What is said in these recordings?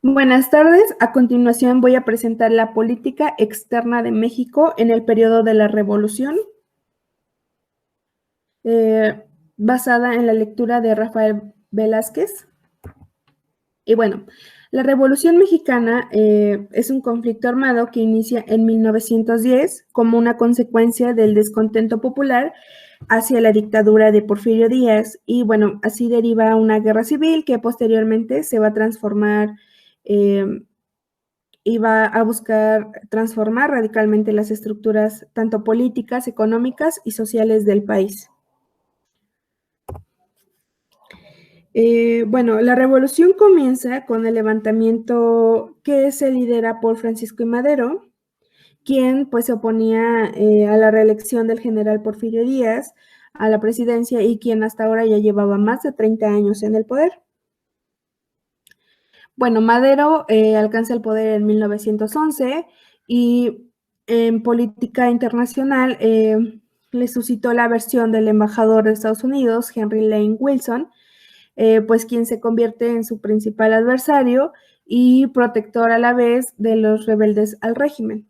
Buenas tardes. A continuación voy a presentar la política externa de México en el periodo de la Revolución, eh, basada en la lectura de Rafael Velázquez. Y bueno, la Revolución Mexicana es un conflicto armado que inicia en 1910 como una consecuencia del descontento popular hacia la dictadura de Porfirio Díaz. Y bueno, así deriva una guerra civil que posteriormente se va a transformar eh, y va a buscar transformar radicalmente las estructuras tanto políticas, económicas y sociales del país. Bueno, la revolución comienza con el levantamiento que se lidera por Francisco I. Madero, quien pues se oponía a la reelección del general Porfirio Díaz a la presidencia y quien hasta ahora ya llevaba más de 30 años en el poder. Bueno, Madero alcanza el poder en 1911 y en política internacional le suscitó la versión del embajador de Estados Unidos, Henry Lane Wilson, pues quien se convierte en su principal adversario y protector a la vez de los rebeldes al régimen.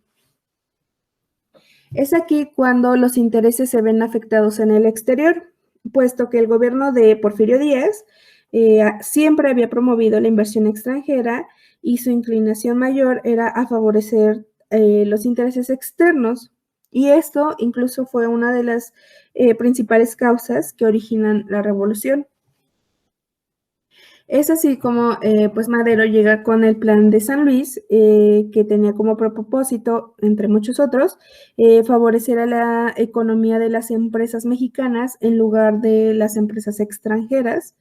Es aquí cuando los intereses se ven afectados en el exterior, puesto que el gobierno de Porfirio Díaz siempre había promovido la inversión extranjera y su inclinación mayor era a favorecer los intereses externos. Y esto incluso fue una de las principales causas que originan la revolución. Es así como pues Madero llega con el Plan de San Luis, que tenía como propósito, entre muchos otros, favorecer a la economía de las empresas mexicanas en lugar de las empresas extranjeras.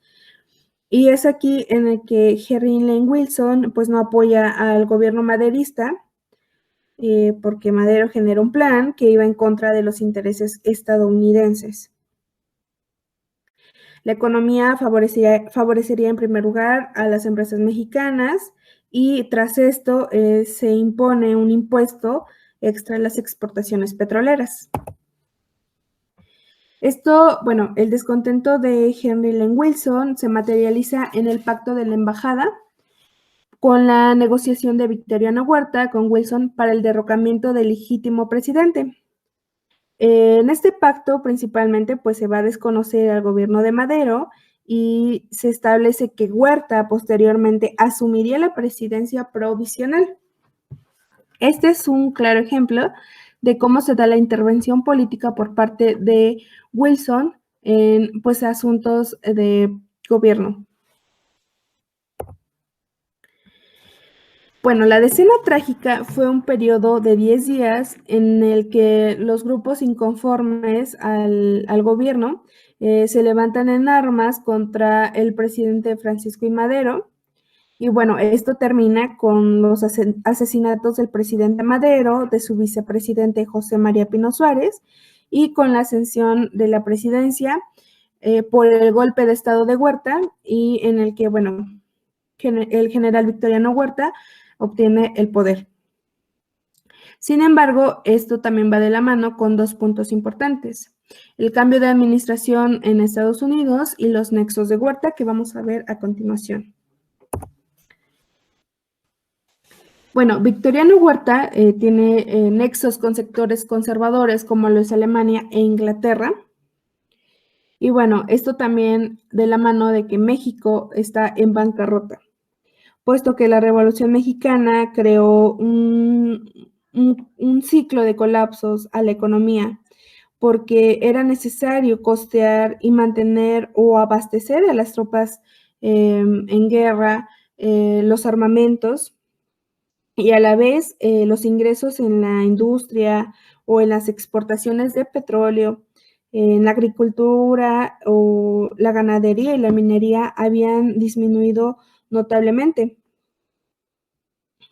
Y es aquí en el que Henry Lane Wilson pues no apoya al gobierno maderista, porque Madero generó un plan que iba en contra de los intereses estadounidenses. La economía favorecería en primer lugar a las empresas mexicanas y tras esto se impone un impuesto extra a las exportaciones petroleras. Esto, bueno, el descontento de Henry Lane Wilson se materializa en el pacto de la embajada con la negociación de Victoriano Huerta con Wilson para el derrocamiento del legítimo presidente. En este pacto principalmente pues se va a desconocer al gobierno de Madero y se establece que Huerta posteriormente asumiría la presidencia provisional. Este es un claro ejemplo de cómo se da la intervención política por parte de Wilson en pues asuntos de gobierno. Bueno, la decena trágica fue un periodo de 10 días en el que los grupos inconformes al gobierno se levantan en armas contra el presidente Francisco I. Madero. Y bueno, esto termina con los asesinatos del presidente Madero, de su vicepresidente José María Pino Suárez, y con la ascensión de la presidencia por el golpe de estado de Huerta, y en el que, bueno, el general Victoriano Huerta obtiene el poder. Sin embargo, esto también va de la mano con dos puntos importantes: el cambio de administración en Estados Unidos y los nexos de Huerta, que vamos a ver a continuación. Bueno, Victoriano Huerta tiene nexos con sectores conservadores como lo es Alemania e Inglaterra. Y bueno, esto también de la mano de que México está en bancarrota, puesto que la Revolución Mexicana creó un ciclo de colapsos a la economía, porque era necesario costear y mantener o abastecer a las tropas en guerra, los armamentos, y a la vez los ingresos en la industria o en las exportaciones de petróleo, en la agricultura o la ganadería y la minería habían disminuido notablemente.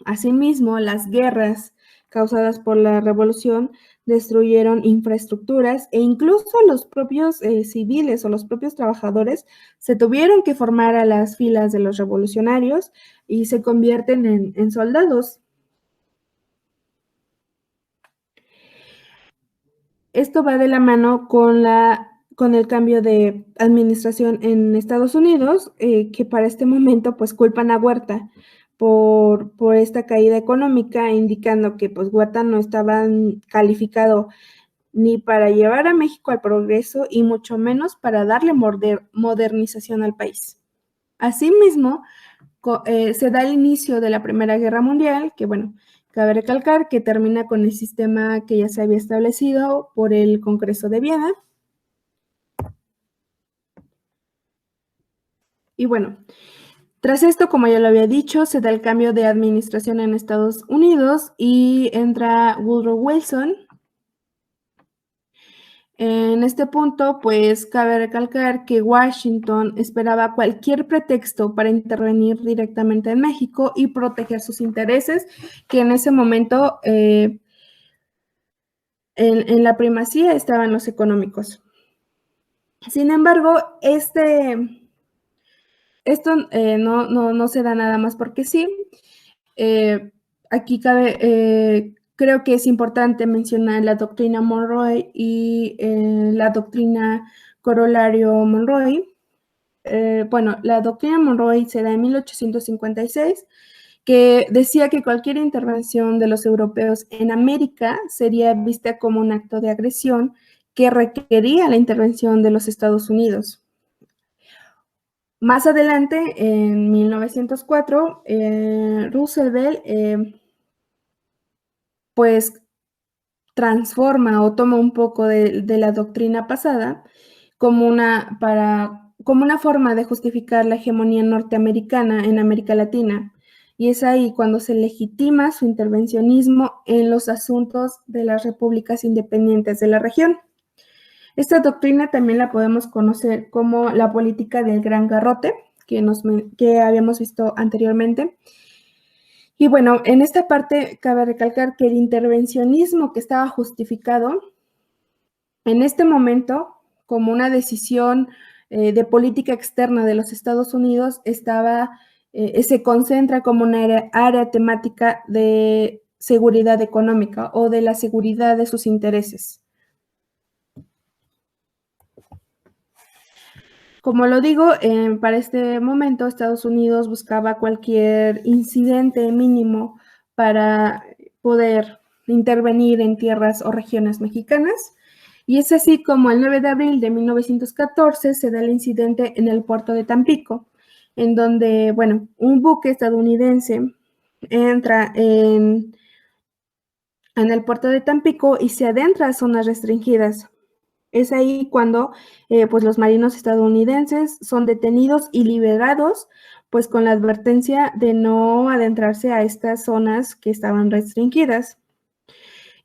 Asimismo, las guerras causadas por la revolución destruyeron infraestructuras e incluso los propios civiles o los propios trabajadores se tuvieron que formar a las filas de los revolucionarios y se convierten en soldados. Esto va de la mano con el cambio de administración en Estados Unidos, que para este momento pues culpan a Huerta por esta caída económica, indicando que pues Huerta no estaba calificado ni para llevar a México al progreso y mucho menos para darle modernización al país. Asimismo, se da el inicio de la Primera Guerra Mundial, que bueno, cabe recalcar que termina con el sistema que ya se había establecido por el Congreso de Viena. Y bueno, tras esto, como ya lo había dicho, se da el cambio de administración en Estados Unidos y entra Woodrow Wilson. En este punto, pues cabe recalcar que Washington esperaba cualquier pretexto para intervenir directamente en México y proteger sus intereses, que en ese momento en la primacía estaban los económicos. Sin embargo, esto no se da nada más porque sí. Aquí creo que es importante mencionar la doctrina Monroe y la doctrina corolario Monroe. Bueno, la doctrina Monroe se da en 1856, que decía que cualquier intervención de los europeos en América sería vista como un acto de agresión que requería la intervención de los Estados Unidos. Más adelante, en 1904, Roosevelt pues transforma o toma un poco de la doctrina pasada como una forma de justificar la hegemonía norteamericana en América Latina. Y es ahí cuando se legitima su intervencionismo en los asuntos de las repúblicas independientes de la región. Esta doctrina también la podemos conocer como la política del gran garrote, que habíamos visto anteriormente. Y bueno, en esta parte cabe recalcar que el intervencionismo que estaba justificado en este momento como una decisión de política externa de los Estados Unidos se concentra como una área temática de seguridad económica o de la seguridad de sus intereses. Como lo digo, para este momento Estados Unidos buscaba cualquier incidente mínimo para poder intervenir en tierras o regiones mexicanas. Y es así como el 9 de abril de 1914 se da el incidente en el puerto de Tampico, en donde, bueno, un buque estadounidense entra en el puerto de Tampico y se adentra a zonas restringidas. Es ahí cuando pues los marinos estadounidenses son detenidos y liberados, pues con la advertencia de no adentrarse a estas zonas que estaban restringidas.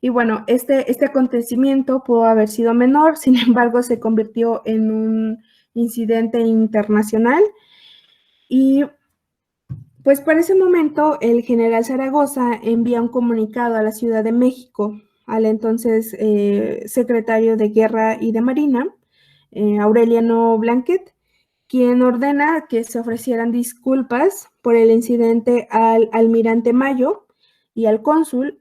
Y bueno, este acontecimiento pudo haber sido menor, sin embargo se convirtió en un incidente internacional y pues para ese momento el general Zaragoza envía un comunicado a la Ciudad de México, al entonces secretario de Guerra y de Marina, Aureliano Blanquet, quien ordena que se ofrecieran disculpas por el incidente al almirante Mayo y al cónsul,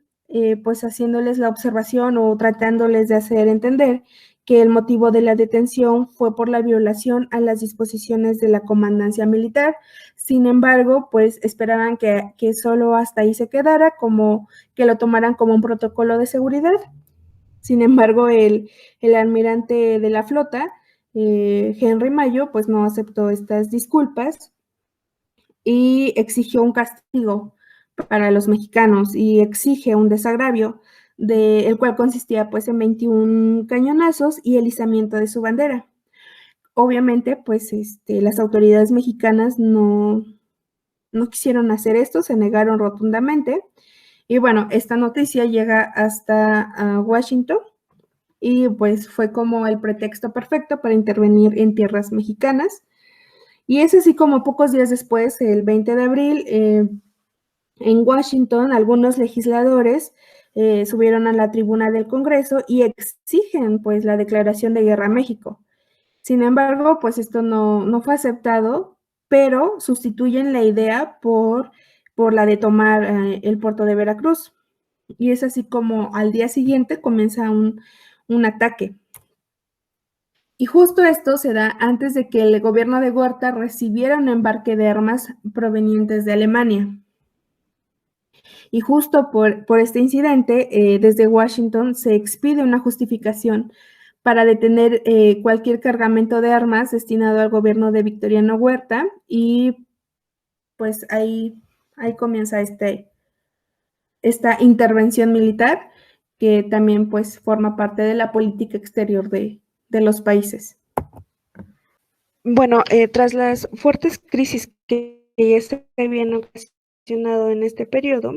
pues haciéndoles la observación o tratándoles de hacer entender que el motivo de la detención fue por la violación a las disposiciones de la comandancia militar. Sin embargo, pues esperaban que solo hasta ahí se quedara, como que lo tomaran como un protocolo de seguridad. Sin embargo, el almirante de la flota, Henry Mayo, pues no aceptó estas disculpas y exigió un castigo para los mexicanos y exige un desagravio, el cual consistía pues en 21 cañonazos y el izamiento de su bandera. Obviamente, pues las autoridades mexicanas no quisieron hacer esto, se negaron rotundamente. Y bueno, esta noticia llega hasta Washington y pues fue como el pretexto perfecto para intervenir en tierras mexicanas. Y es así como pocos días después, el 20 de abril, en Washington, algunos legisladores subieron a la tribuna del Congreso y exigen pues la declaración de guerra a México. Sin embargo, pues esto no fue aceptado, pero sustituyen la idea por la de tomar el puerto de Veracruz. Y es así como al día siguiente comienza un ataque. Y justo esto se da antes de que el gobierno de Huerta recibiera un embarque de armas provenientes de Alemania. Y justo por este incidente, desde Washington se expide una justificación para detener cualquier cargamento de armas destinado al gobierno de Victoriano Huerta y pues ahí comienza esta intervención militar que también pues forma parte de la política exterior de los países. Bueno, tras las fuertes crisis que ya se habían ocasionado en este periodo,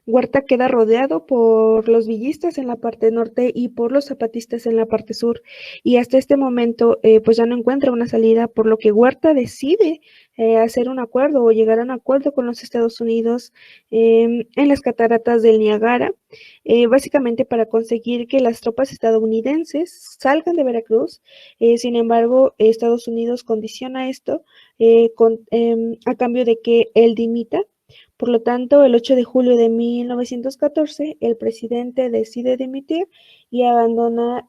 Huerta queda rodeado por los villistas en la parte norte y por los zapatistas en la parte sur, y hasta este momento pues ya no encuentra una salida, por lo que Huerta decide hacer un acuerdo o llegar a un acuerdo con los Estados Unidos en las cataratas del Niágara, básicamente para conseguir que las tropas estadounidenses salgan de Veracruz. Sin embargo, Estados Unidos condiciona esto a cambio de que él dimita. Por lo tanto, el 8 de julio de 1914, el presidente decide dimitir y abandona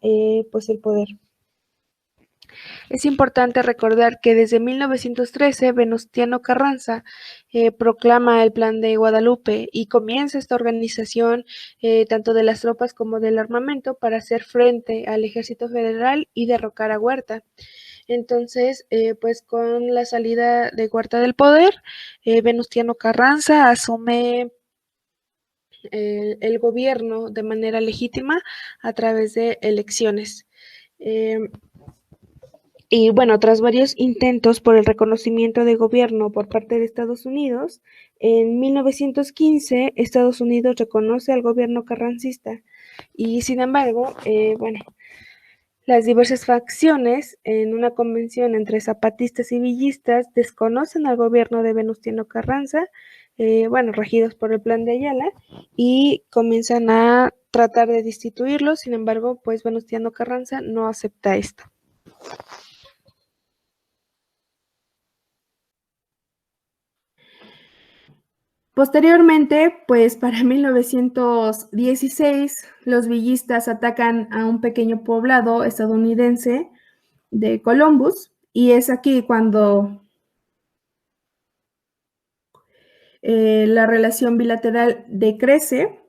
pues el poder. Es importante recordar que desde 1913 Venustiano Carranza proclama el Plan de Guadalupe y comienza esta organización tanto de las tropas como del armamento para hacer frente al ejército federal y derrocar a Huerta. Entonces, pues con la salida de Huerta del poder, Venustiano Carranza asume el gobierno de manera legítima a través de elecciones. Y bueno, tras varios intentos por el reconocimiento de gobierno por parte de Estados Unidos, en 1915 Estados Unidos reconoce al gobierno carrancista y sin embargo, bueno, las diversas facciones en una convención entre zapatistas y villistas desconocen al gobierno de Venustiano Carranza, bueno, regidos por el Plan de Ayala, y comienzan a tratar de destituirlo. Sin embargo, pues Venustiano Carranza no acepta esto. Posteriormente, pues para 1916, los villistas atacan a un pequeño poblado estadounidense de Columbus y es aquí cuando la relación bilateral decrece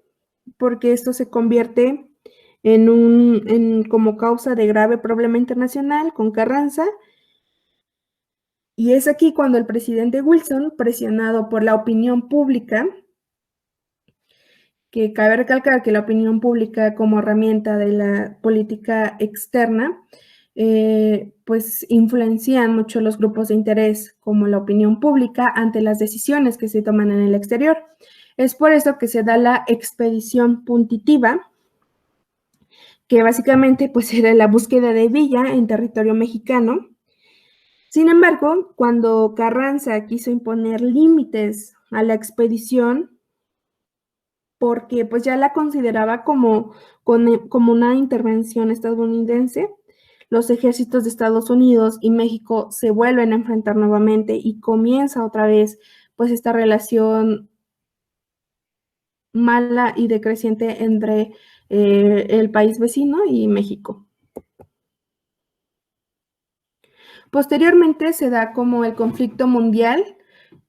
porque esto se convierte como causa de grave problema internacional con Carranza. Y es aquí cuando el presidente Wilson, presionado por la opinión pública, que cabe recalcar que la opinión pública como herramienta de la política externa, pues influencian mucho los grupos de interés como la opinión pública ante las decisiones que se toman en el exterior. Es por eso que se da la expedición punitiva, que básicamente pues era la búsqueda de Villa en territorio mexicano. Sin embargo, cuando Carranza quiso imponer límites a la expedición, porque pues ya la consideraba como una intervención estadounidense, los ejércitos de Estados Unidos y México se vuelven a enfrentar nuevamente y comienza otra vez pues esta relación mala y decreciente entre el país vecino y México. Posteriormente se da como el conflicto mundial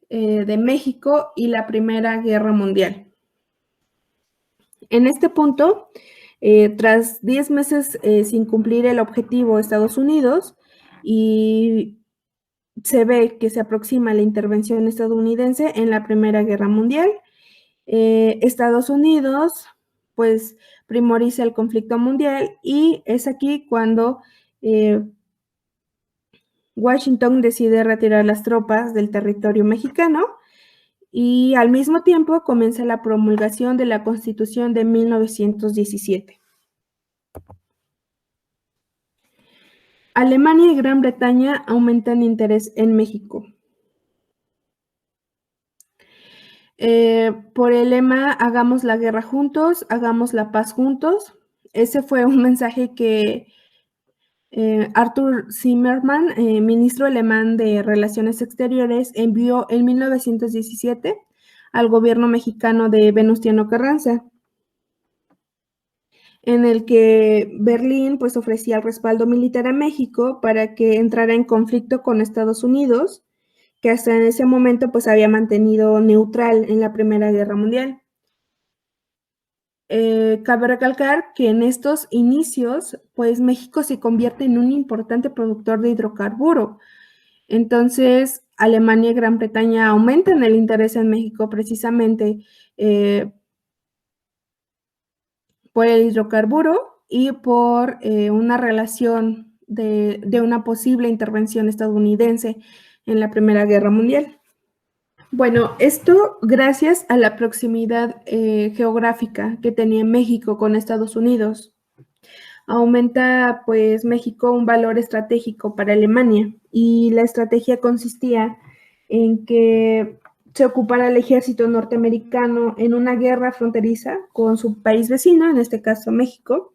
de México y la Primera Guerra Mundial. En este punto, tras 10 meses sin cumplir el objetivo de Estados Unidos y se ve que se aproxima la intervención estadounidense en la Primera Guerra Mundial, Estados Unidos pues primoriza el conflicto mundial y es aquí cuando Washington decide retirar las tropas del territorio mexicano y al mismo tiempo comienza la promulgación de la Constitución de 1917. Alemania y Gran Bretaña aumentan interés en México. Por el lema "Hagamos la guerra juntos, hagamos la paz juntos". Ese fue un mensaje que Arthur Zimmermann, ministro alemán de Relaciones Exteriores, envió en 1917 al gobierno mexicano de Venustiano Carranza, en el que Berlín pues ofrecía el respaldo militar a México para que entrara en conflicto con Estados Unidos, que hasta en ese momento pues había mantenido neutral en la Primera Guerra Mundial. cabe recalcar que en estos inicios, pues México se convierte en un importante productor de hidrocarburo. Entonces, Alemania y Gran Bretaña aumentan el interés en México precisamente por el hidrocarburo y por una relación de una posible intervención estadounidense en la Primera Guerra Mundial. Bueno, esto gracias a la proximidad geográfica que tenía México con Estados Unidos. Aumenta pues México un valor estratégico para Alemania y la estrategia consistía en que se ocupara el ejército norteamericano en una guerra fronteriza con su país vecino, en este caso México,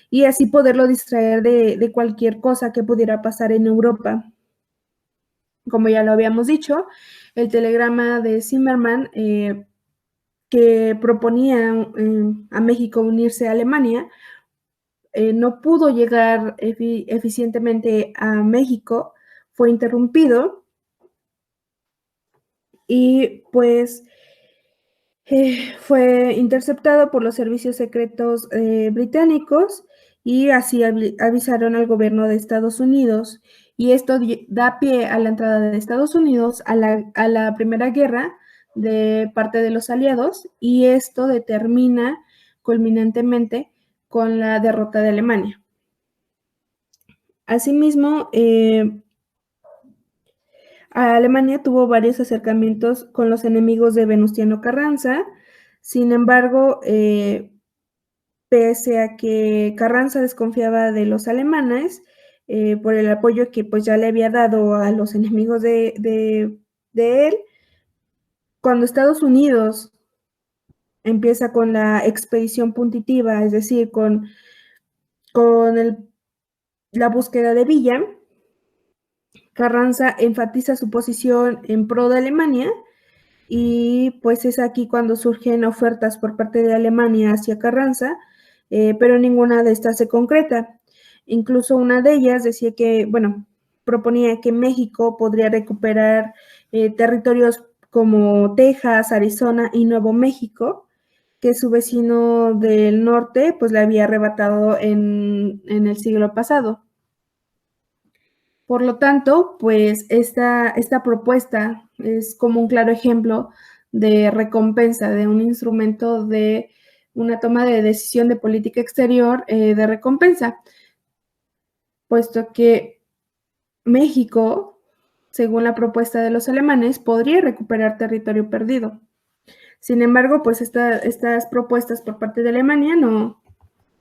y así poderlo distraer de cualquier cosa que pudiera pasar en Europa. Como ya lo habíamos dicho, el telegrama de Zimmerman que proponía a México unirse a Alemania no pudo llegar eficientemente a México, fue interrumpido y pues fue interceptado por los servicios secretos británicos y así avisaron al gobierno de Estados Unidos y esto da pie a la entrada de Estados Unidos a la Primera Guerra de parte de los aliados y esto determina culminantemente con la derrota de Alemania. Asimismo, Alemania tuvo varios acercamientos con los enemigos de Venustiano Carranza. Sin embargo, pese a que Carranza desconfiaba de los alemanes por el apoyo que pues ya le había dado a los enemigos de él, cuando Estados Unidos empieza con la expedición punitiva, es decir, con la búsqueda de Villa, Carranza enfatiza su posición en pro de Alemania y pues es aquí cuando surgen ofertas por parte de Alemania hacia Carranza, pero ninguna de estas se concreta. Incluso una de ellas decía que, bueno, proponía que México podría recuperar territorios como Texas, Arizona y Nuevo México, que su vecino del norte pues le había arrebatado en el siglo pasado. Por lo tanto, pues esta propuesta es como un claro ejemplo de recompensa, de un instrumento de una toma de decisión de política exterior de recompensa, puesto que México, según la propuesta de los alemanes, podría recuperar territorio perdido. Sin embargo, pues estas propuestas por parte de Alemania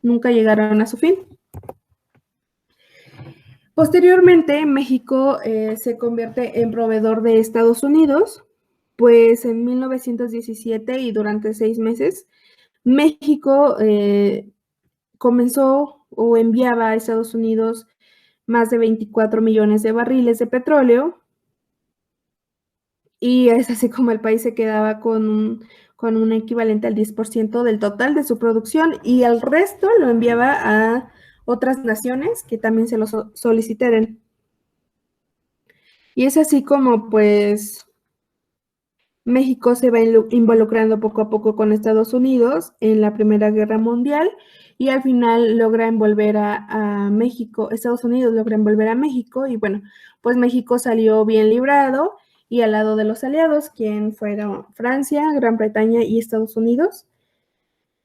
nunca llegaron a su fin. Posteriormente, México se convierte en proveedor de Estados Unidos, pues en 1917 y durante 6 meses, México comenzó o enviaba a Estados Unidos más de 24 millones de barriles de petróleo y es así como el país se quedaba con un equivalente al 10% del total de su producción y el resto lo enviaba a otras naciones que también se lo solicitaran. Y es así como pues México se va involucrando poco a poco con Estados Unidos en la Primera Guerra Mundial y al final logra envolver a México, Estados Unidos logra envolver a México y bueno, pues México salió bien librado y al lado de los aliados, quien fueron Francia, Gran Bretaña y Estados Unidos,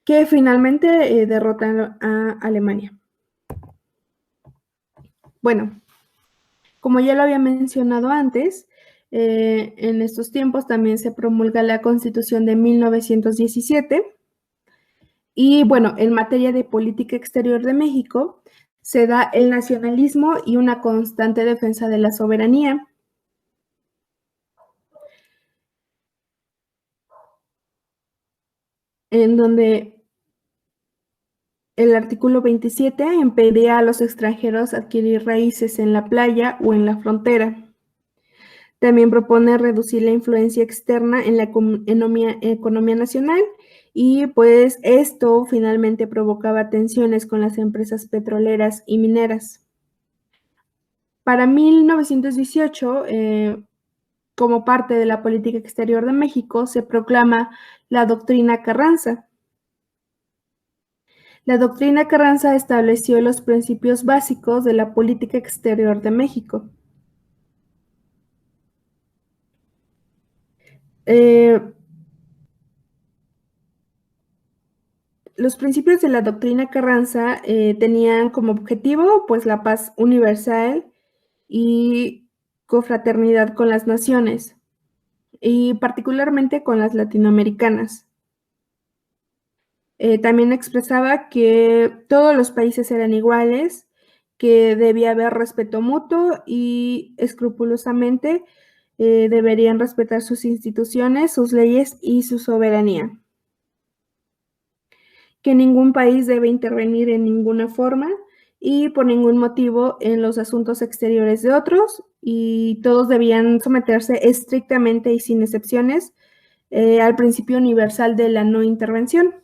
que finalmente derrotan a Alemania. Bueno, como ya lo había mencionado antes, en estos tiempos también se promulga la Constitución de 1917 y bueno, en materia de política exterior de México se da el nacionalismo y una constante defensa de la soberanía. En donde el artículo 27 impedía a los extranjeros adquirir raíces en la playa o en la frontera. También propone reducir la influencia externa en la economía nacional y pues esto finalmente provocaba tensiones con las empresas petroleras y mineras. Para 1918, como parte de la política exterior de México, se proclama la doctrina Carranza, La doctrina Carranza estableció los principios básicos de la política exterior de México. Los principios de la doctrina Carranza tenían como objetivo pues la paz universal y confraternidad con las naciones, y particularmente con las latinoamericanas. También expresaba que todos los países eran iguales, que debía haber respeto mutuo y escrupulosamente deberían respetar sus instituciones, sus leyes y su soberanía. Que ningún país debe intervenir en ninguna forma y por ningún motivo en los asuntos exteriores de otros, y todos debían someterse estrictamente y sin excepciones al principio universal de la no intervención.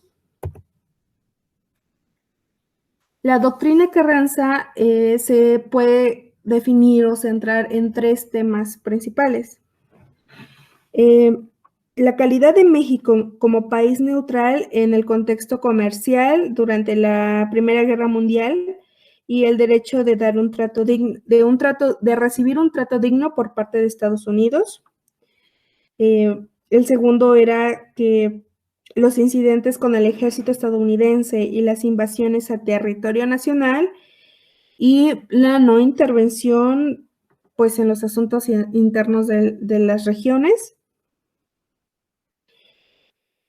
La doctrina Carranza se puede definir o centrar en 3 temas principales. La calidad de México como país neutral en el contexto comercial durante la Primera Guerra Mundial y el derecho de dar un trato digno, de recibir un trato digno por parte de Estados Unidos. El segundo era que los incidentes con el ejército estadounidense y las invasiones a territorio nacional y la no intervención pues en los asuntos internos de las regiones.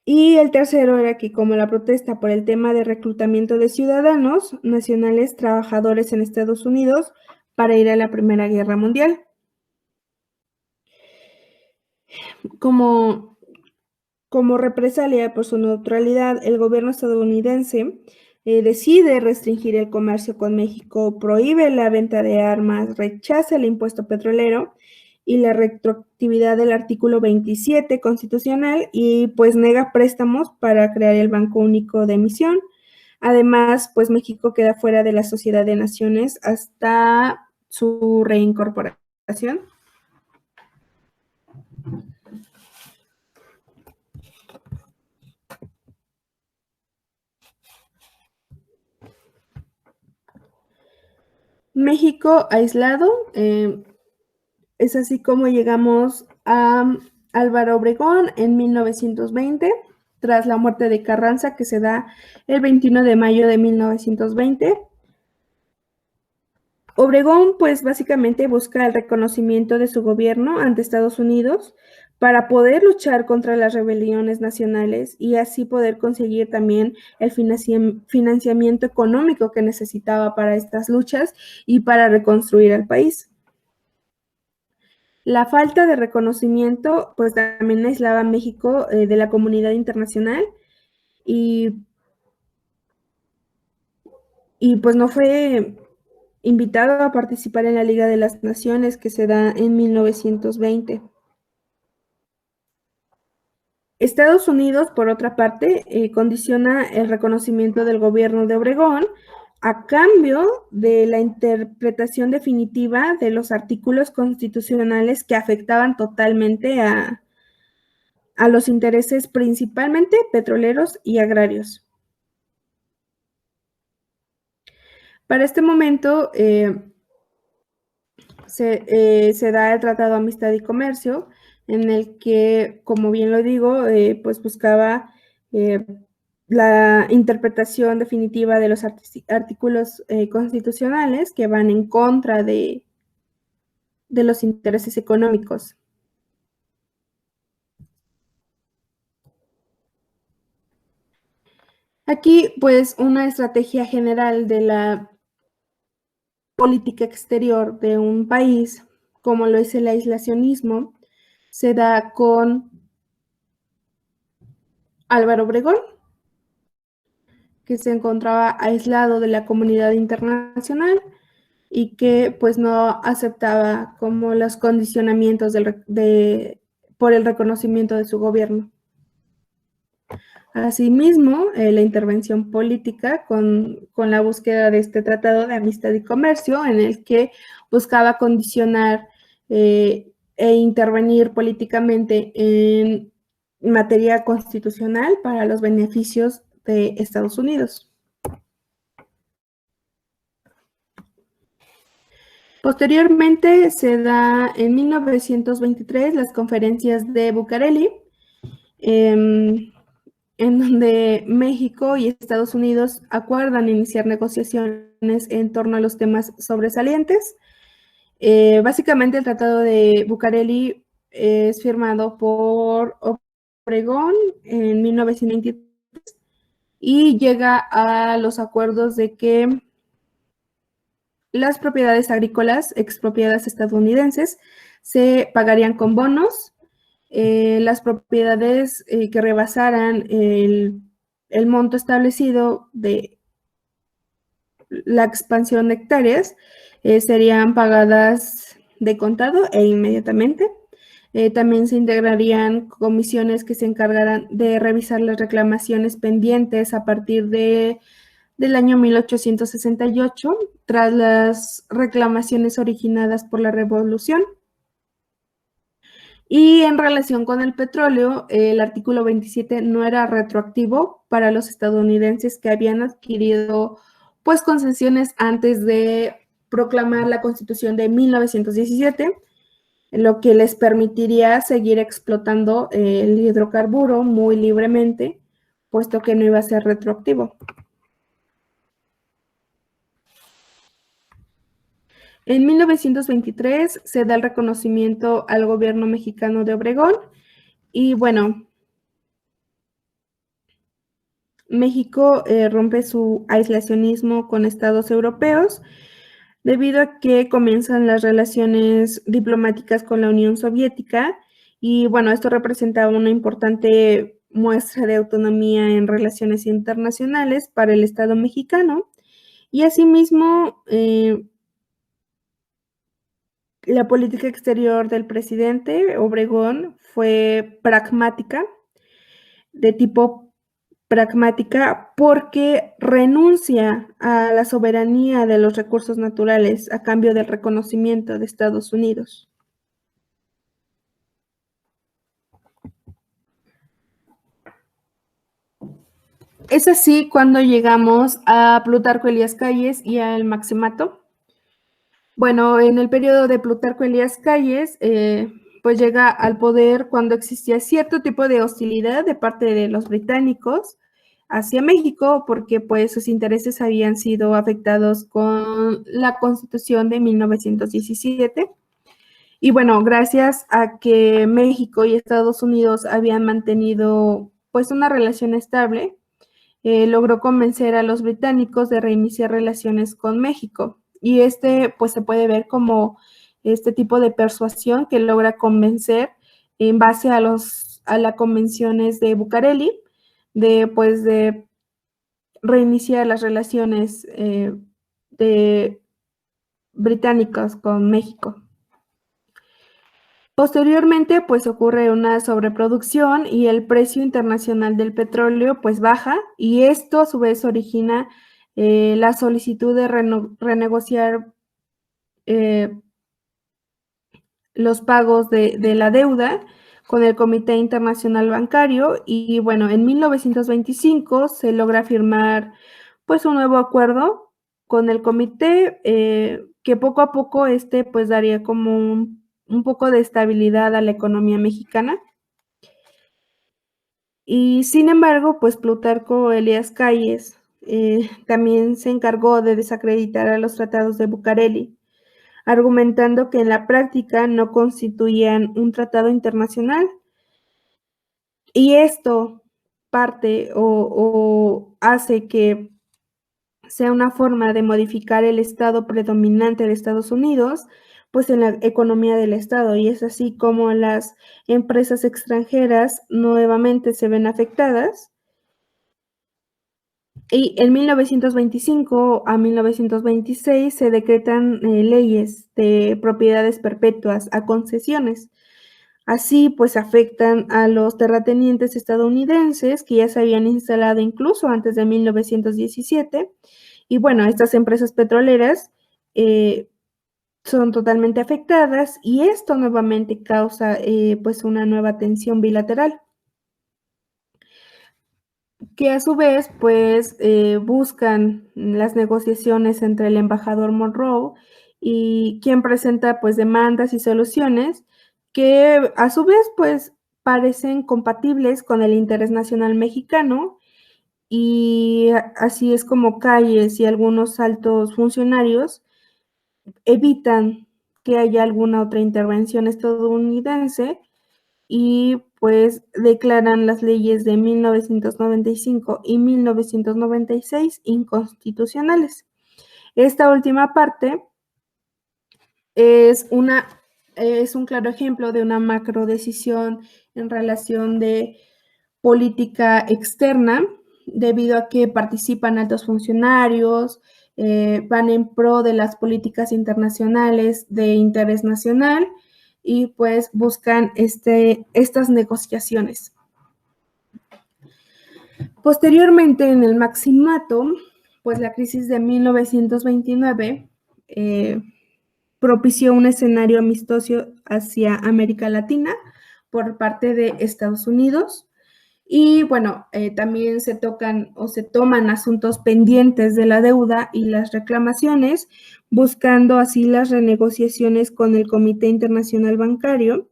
Y el tercero era que como la protesta por el tema de reclutamiento de ciudadanos nacionales trabajadores en Estados Unidos para ir a la Primera Guerra Mundial. Como represalia por su neutralidad, el gobierno estadounidense decide restringir el comercio con México, prohíbe la venta de armas, rechaza el impuesto petrolero y la retroactividad del artículo 27 constitucional y pues nega préstamos para crear el Banco Único de Emisión. Además, pues México queda fuera de la Sociedad de Naciones hasta su reincorporación. México aislado, es así como llegamos a Álvaro Obregón en 1920, tras la muerte de Carranza, que se da el 21 de mayo de 1920. Obregón, pues básicamente busca el reconocimiento de su gobierno ante Estados Unidos para poder luchar contra las rebeliones nacionales y así poder conseguir también el financiamiento económico que necesitaba para estas luchas y para reconstruir el país. La falta de reconocimiento, pues también aislaba a México de la comunidad internacional y pues no fue invitado a participar en la Liga de las Naciones que se da en 1920. Estados Unidos, por otra parte, condiciona el reconocimiento del gobierno de Obregón a cambio de la interpretación definitiva de los artículos constitucionales que afectaban totalmente a los intereses principalmente petroleros y agrarios. Para este momento se da el Tratado de Amistad y Comercio, en el que, como bien lo digo, pues buscaba la interpretación definitiva de los artículos constitucionales que van en contra de los intereses económicos. Aquí, pues, una estrategia general de la política exterior de un país, como lo es el aislacionismo, se da con Álvaro Obregón, que se encontraba aislado de la comunidad internacional y que pues no aceptaba como los condicionamientos por el reconocimiento de su gobierno. Asimismo, la intervención política con la búsqueda de este Tratado de Amistad y Comercio, en el que buscaba condicionar e intervenir políticamente en materia constitucional para los beneficios de Estados Unidos. Posteriormente se da en 1923 las conferencias de Bucareli, en donde México y Estados Unidos acuerdan iniciar negociaciones en torno a los temas sobresalientes. Básicamente el Tratado de Bucareli es firmado por Obregón en 1923 y llega a los acuerdos de que las propiedades agrícolas expropiadas estadounidenses se pagarían con bonos. Las propiedades que rebasaran el monto establecido de la expansión de hectáreas serían pagadas de contado e inmediatamente. También se integrarían comisiones que se encargaran de revisar las reclamaciones pendientes a partir del año 1868, tras las reclamaciones originadas por la Revolución. Y en relación con el petróleo, el artículo 27 no era retroactivo para los estadounidenses que habían adquirido pues concesiones antes de proclamar la Constitución de 1917, lo que les permitiría seguir explotando el hidrocarburo muy libremente, puesto que no iba a ser retroactivo. En 1923 se da el reconocimiento al gobierno mexicano de Obregón y bueno, México rompe su aislacionismo con estados europeos debido a que comienzan las relaciones diplomáticas con la Unión Soviética y bueno, esto representaba una importante muestra de autonomía en relaciones internacionales para el Estado mexicano y asimismo la política exterior del presidente Obregón fue pragmática, de tipo pragmática, porque renuncia a la soberanía de los recursos naturales a cambio del reconocimiento de Estados Unidos. Es así cuando llegamos a Plutarco Elías Calles y al Maximato. Bueno, en el periodo de Plutarco Elías Calles, pues llega al poder cuando existía cierto tipo de hostilidad de parte de los británicos hacia México, porque pues sus intereses habían sido afectados con la Constitución de 1917. Y bueno, gracias a que México y Estados Unidos habían mantenido pues una relación estable, logró convencer a los británicos de reiniciar relaciones con México. Y pues se puede ver como este tipo de persuasión que logra convencer en base a las convenciones de Bucareli, pues, de reiniciar las relaciones de británicas con México. Posteriormente, pues ocurre una sobreproducción y el precio internacional del petróleo pues baja y esto a su vez origina la solicitud de renegociar los pagos de la deuda con el Comité Internacional Bancario y bueno, en 1925 se logra firmar pues un nuevo acuerdo con el comité que poco a poco pues daría como un poco de estabilidad a la economía mexicana. Y sin embargo, pues Plutarco Elías Calles también se encargó de desacreditar a los tratados de Bucareli, argumentando que en la práctica no constituían un tratado internacional. Y esto parte o hace que sea una forma de modificar el estado predominante de Estados Unidos, pues en la economía del estado, y es así como las empresas extranjeras nuevamente se ven afectadas. Y en 1925 a 1926 se decretan leyes de propiedades perpetuas a concesiones. Así pues afectan a los terratenientes estadounidenses que ya se habían instalado incluso antes de 1917. Y bueno, estas empresas petroleras son totalmente afectadas y esto nuevamente causa pues una nueva tensión bilateral, que a su vez pues buscan las negociaciones entre el embajador Monroe y quien presenta pues demandas y soluciones que a su vez pues parecen compatibles con el interés nacional mexicano, y así es como Calles y algunos altos funcionarios evitan que haya alguna otra intervención estadounidense y pues declaran las leyes de 1995 y 1996 inconstitucionales. Esta última parte es un claro ejemplo de una macro decisión en relación de política externa, debido a que participan altos funcionarios, van en pro de las políticas internacionales de interés nacional y pues buscan estas negociaciones. Posteriormente, en el Maximato, pues la crisis de 1929 propició un escenario amistoso hacia América Latina por parte de Estados Unidos. Y bueno, también se tocan o se toman asuntos pendientes de la deuda y las reclamaciones, buscando así las renegociaciones con el Comité Internacional Bancario,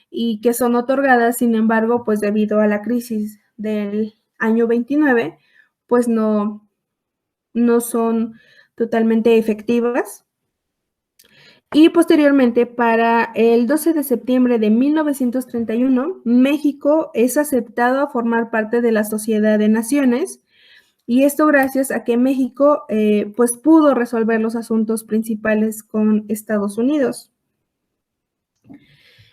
y que son otorgadas, sin embargo, pues debido a la crisis del año 29, pues no son totalmente efectivas. Y posteriormente, para el 12 de septiembre de 1931, México es aceptado a formar parte de la Sociedad de Naciones, y esto gracias a que México pues pudo resolver los asuntos principales con Estados Unidos.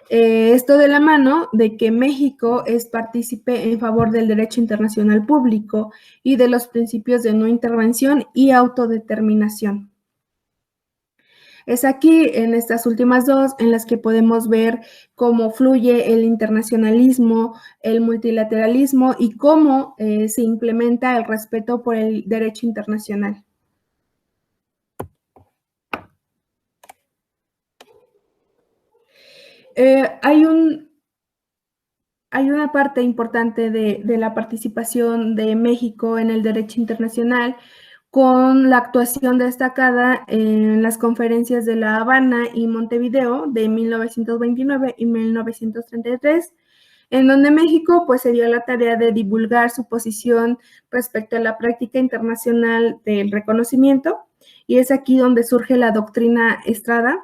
Esto de la mano de que México es partícipe en favor del derecho internacional público y de los principios de no intervención y autodeterminación. Es aquí, en estas últimas dos, en las que podemos ver cómo fluye el internacionalismo, el multilateralismo y cómo se implementa el respeto por el derecho internacional. Hay una parte importante de la participación de México en el derecho internacional, con la actuación destacada en las conferencias de La Habana y Montevideo de 1929 y 1933, en donde México pues se dio la tarea de divulgar su posición respecto a la práctica internacional del reconocimiento, y es aquí donde surge la doctrina Estrada,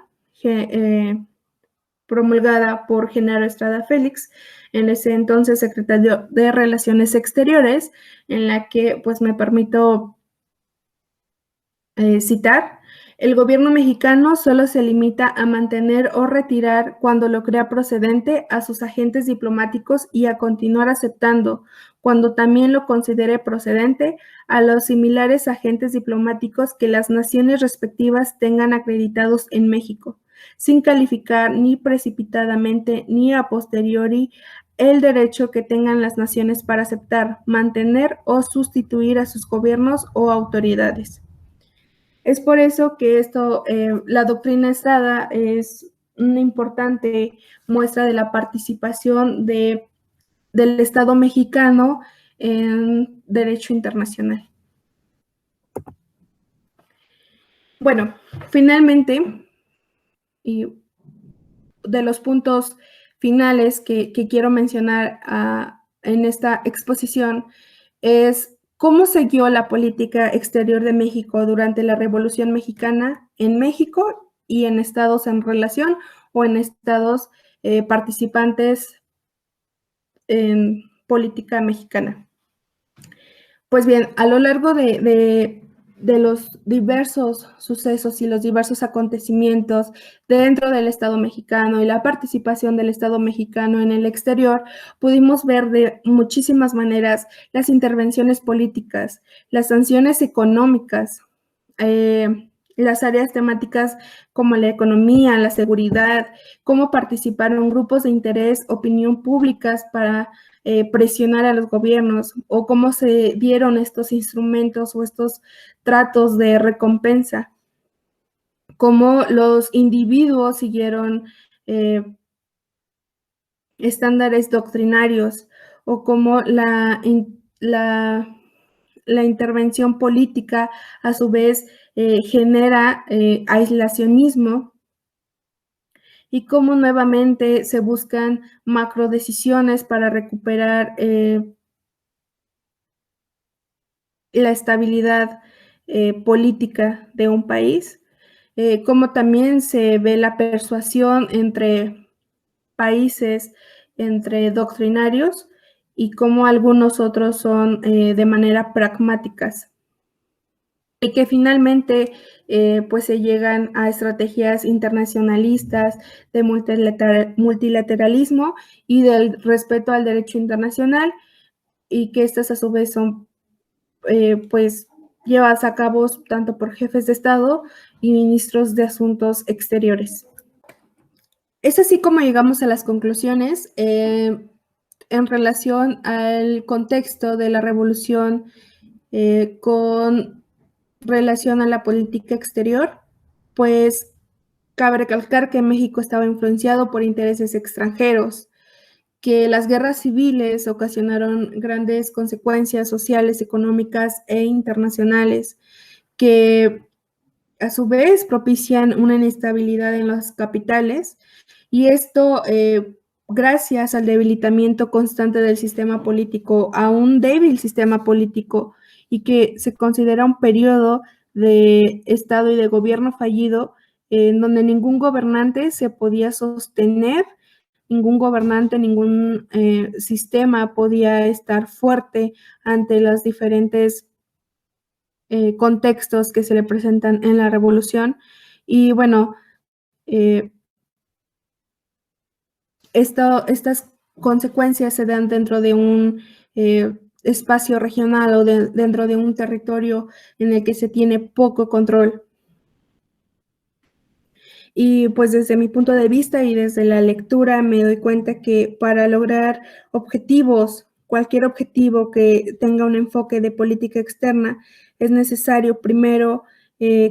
promulgada por Genaro Estrada Félix, en ese entonces secretario de Relaciones Exteriores, en la que pues me permito citar: el gobierno mexicano solo se limita a mantener o retirar, cuando lo crea procedente, a sus agentes diplomáticos y a continuar aceptando, cuando también lo considere procedente, a los similares agentes diplomáticos que las naciones respectivas tengan acreditados en México, sin calificar ni precipitadamente ni a posteriori el derecho que tengan las naciones para aceptar, mantener o sustituir a sus gobiernos o autoridades. Es por eso que la doctrina Estrada es una importante muestra de la participación del Estado mexicano en derecho internacional. Bueno, finalmente, y de los puntos finales que quiero mencionar en esta exposición, es cómo se guió la política exterior de México durante la Revolución Mexicana en México y en estados en relación o en estados participantes en política mexicana. Pues bien, a lo largo de los diversos sucesos y los diversos acontecimientos dentro del Estado mexicano y la participación del Estado mexicano en el exterior, pudimos ver de muchísimas maneras las intervenciones políticas, las sanciones económicas, las áreas temáticas como la economía, la seguridad, cómo participaron grupos de interés, opinión públicas para presionar a los gobiernos, o cómo se dieron estos instrumentos o estos tratos de recompensa, cómo los individuos siguieron estándares doctrinarios, o cómo la intervención política a su vez genera aislacionismo, y cómo nuevamente se buscan macrodecisiones para recuperar la estabilidad política de un país, cómo también se ve la persuasión entre países, entre doctrinarios, y cómo algunos otros son de manera pragmáticas. Y que finalmente pues se llegan a estrategias internacionalistas de multilateralismo y del respeto al derecho internacional, y que estas a su vez son pues llevadas a cabo tanto por jefes de Estado y ministros de Asuntos Exteriores. Es así como llegamos a las conclusiones en relación al contexto de la revolución con relación a la política exterior. Pues cabe recalcar que México estaba influenciado por intereses extranjeros, que las guerras civiles ocasionaron grandes consecuencias sociales, económicas e internacionales, que a su vez propician una inestabilidad en las capitales, y esto gracias al debilitamiento constante del sistema político, a un débil sistema político, y que se considera un periodo de Estado y de gobierno fallido, en donde ningún gobernante se podía sostener, ningún gobernante, ningún sistema podía estar fuerte ante las diferentes contextos que se le presentan en la revolución. Y bueno, estas consecuencias se dan dentro de un espacio regional o dentro de un territorio en el que se tiene poco control. Y pues desde mi punto de vista y desde la lectura me doy cuenta que para lograr objetivos, cualquier objetivo que tenga un enfoque de política externa, es necesario primero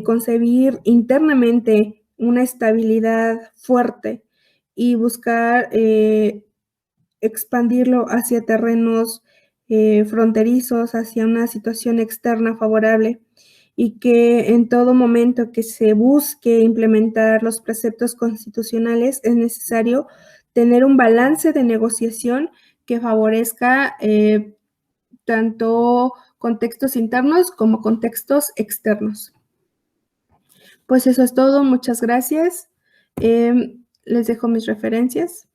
concebir internamente una estabilidad fuerte y buscar expandirlo hacia terrenos fronterizos, hacia una situación externa favorable, y que en todo momento que se busque implementar los preceptos constitucionales es necesario tener un balance de negociación que favorezca tanto contextos internos como contextos externos. Pues eso es todo, muchas gracias. Les dejo mis referencias.